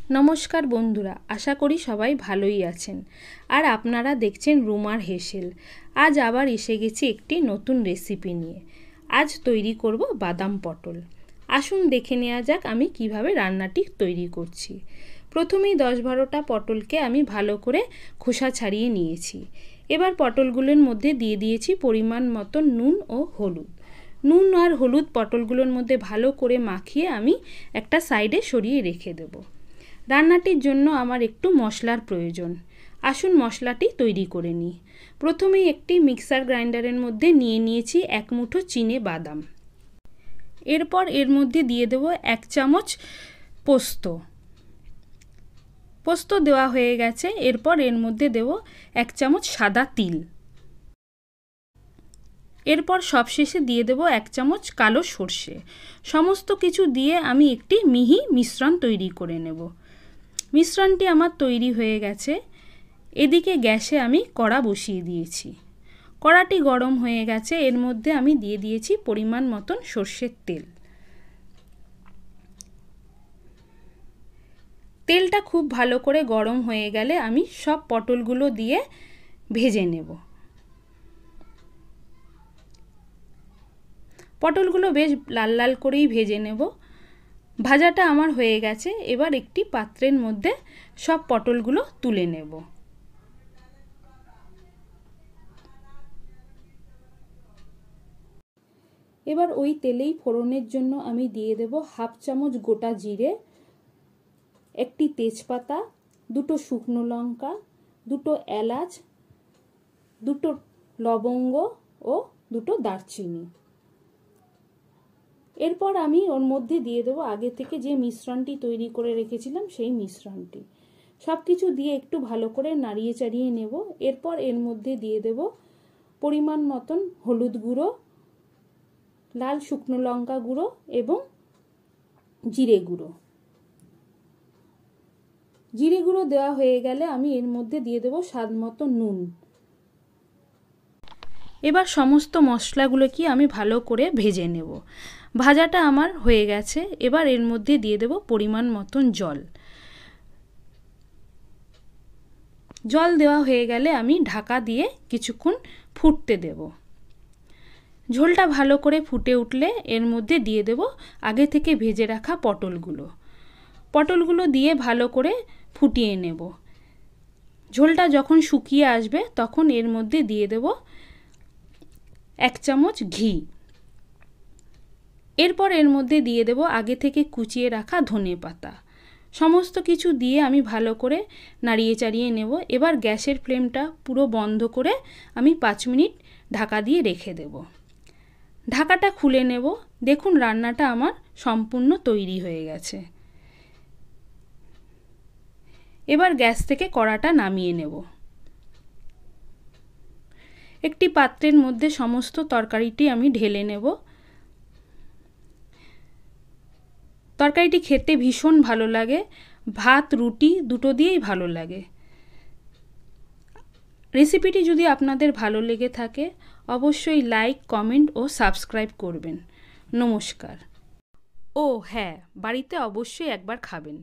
নমস্কার বন্ধুরা, আশা করি সবাই ভালোই আছেন। আর আপনারা দেখছেন রুমার হেসেল। আজ আবার এসে গেছি একটি নতুন রেসিপি নিয়ে। আজ তৈরি করব বাদাম পটল। আসুন দেখে নেওয়া যাক আমি কিভাবে রান্নাটি তৈরি করছি। প্রথমেই 10-12টা পটলকে আমি ভালো করে খোসা ছাড়িয়ে নিয়েছি। এবার পটলগুলোর মধ্যে দিয়ে দিয়েছি পরিমাণ মতো নুন ও হলুদ। নুন আর হলুদ পটলগুলোর মধ্যে ভালো করে মাখিয়ে আমি একটা সাইডে সরিয়ে রেখে দেবো। রান্নাটির জন্য আমার একটু মশলার প্রয়োজন। আসুন মশলাটি তৈরি করে নিই। প্রথমেই একটি মিক্সার গ্রাইন্ডারের মধ্যে নিয়ে নিয়েছি 1 মুঠো চিনে বাদাম। এরপর এর মধ্যে দিয়ে দেব 1 চামচ পোস্ত। পোস্ত দেওয়া হয়ে গেছে। এরপর এর মধ্যে দেব 1 চামচ সাদা তিল। এরপর সবশেষে দিয়ে দেব 1 চামচ কালো সর্ষে। সমস্ত কিছু দিয়ে আমি একটি মিহি মিশ্রণ তৈরি করে নেব। মিশ্রণটি আমার তৈরি হয়ে গেছে। এদিকে গ্যাসে আমি কড়া বসিয়ে দিয়েছি। কড়াটি গরম হয়ে গেছে। এর মধ্যে আমি দিয়ে দিয়েছি পরিমাণ মতন সর্ষের তেল। তেলটা খুব ভালো করে গরম হয়ে গেলে আমি সব পটলগুলো দিয়ে ভেজে নেব। পটলগুলো বেশ লাল লাল করেই ভেজে নেব। ভাজাটা আমার হয়ে গেছে। এবার একটি পাত্রের মধ্যে সব পটলগুলো তুলে নেব। এবার ওই তেলেই ফোড়নের জন্য আমি দিয়ে দেব 1/2 চামচ গোটা জিরে, একটি তেজপাতা, 2টো শুকনো লঙ্কা, 2টো এলাচ, 2টো লবঙ্গ ও 2টো দারচিনি। এরপর আমি ওর মধ্যে দিয়ে দেবো আগে থেকে যে মিশ্রণটি তৈরি করে রেখেছিলাম সেই মিশ্রণটি। সব কিছু দিয়ে একটু ভালো করে নাড়িয়ে চাড়িয়ে নেব। এরপর এর মধ্যে দিয়ে দেব পরিমাণ মতন হলুদ গুঁড়ো, লাল শুকনো লঙ্কা গুঁড়ো এবং জিরে গুঁড়ো। জিরে গুঁড়ো দেওয়া হয়ে গেলে আমি এর মধ্যে দিয়ে দেব স্বাদ মতো নুন। এবার সমস্ত মশলাগুলোকে আমি ভালো করে ভেজে নেব। ভাজাটা আমার হয়ে গেছে। এবার এর মধ্যে দিয়ে দেব পরিমাণ মতন জল। জল দেওয়া হয়ে গেলে আমি ঢাকা দিয়ে কিছুক্ষণ ফুটতে দেব। ঝোলটা ভালো করে ফুটে উঠলে এর মধ্যে দিয়ে দেব আগে থেকে ভেজে রাখা পটলগুলো। পটলগুলো দিয়ে ভালো করে ফুটিয়ে নেব। ঝোলটা যখন শুকিয়ে আসবে তখন এর মধ্যে দিয়ে দেব 1 চামচ ঘি। এরপর এর মধ্যে দিয়ে দেব আগে থেকে কুচিয়ে রাখা ধনেপাতা। সমস্ত কিছু দিয়ে আমি ভালো করে নাড়িয়ে চাড়িয়ে নেব। এবার গ্যাসের ফ্লেমটা পুরো বন্ধ করে আমি 5 মিনিট ঢাকা দিয়ে রেখে দেব। ঢাকাটা খুলে নেব। দেখুন রান্নাটা আমার সম্পূর্ণ তৈরি হয়ে গেছে। এবার গ্যাস থেকে কড়াটা নামিয়ে নেব। একটি পাত্রের মধ্যে সমস্ত তরকারিটি আমি ঢেলে নেব। তরকারিটি খেতে ভীষণ ভালো লাগে। ভাত রুটি দুটো দিয়েই ভালো লাগে। রেসিপিটি যদি আপনাদের ভালো লেগে থাকে অবশ্যই লাইক, কমেন্ট ও সাবস্ক্রাইব করবেন। নমস্কার। ও হ্যাঁ, বাড়িতে অবশ্যই একবার খাবেন।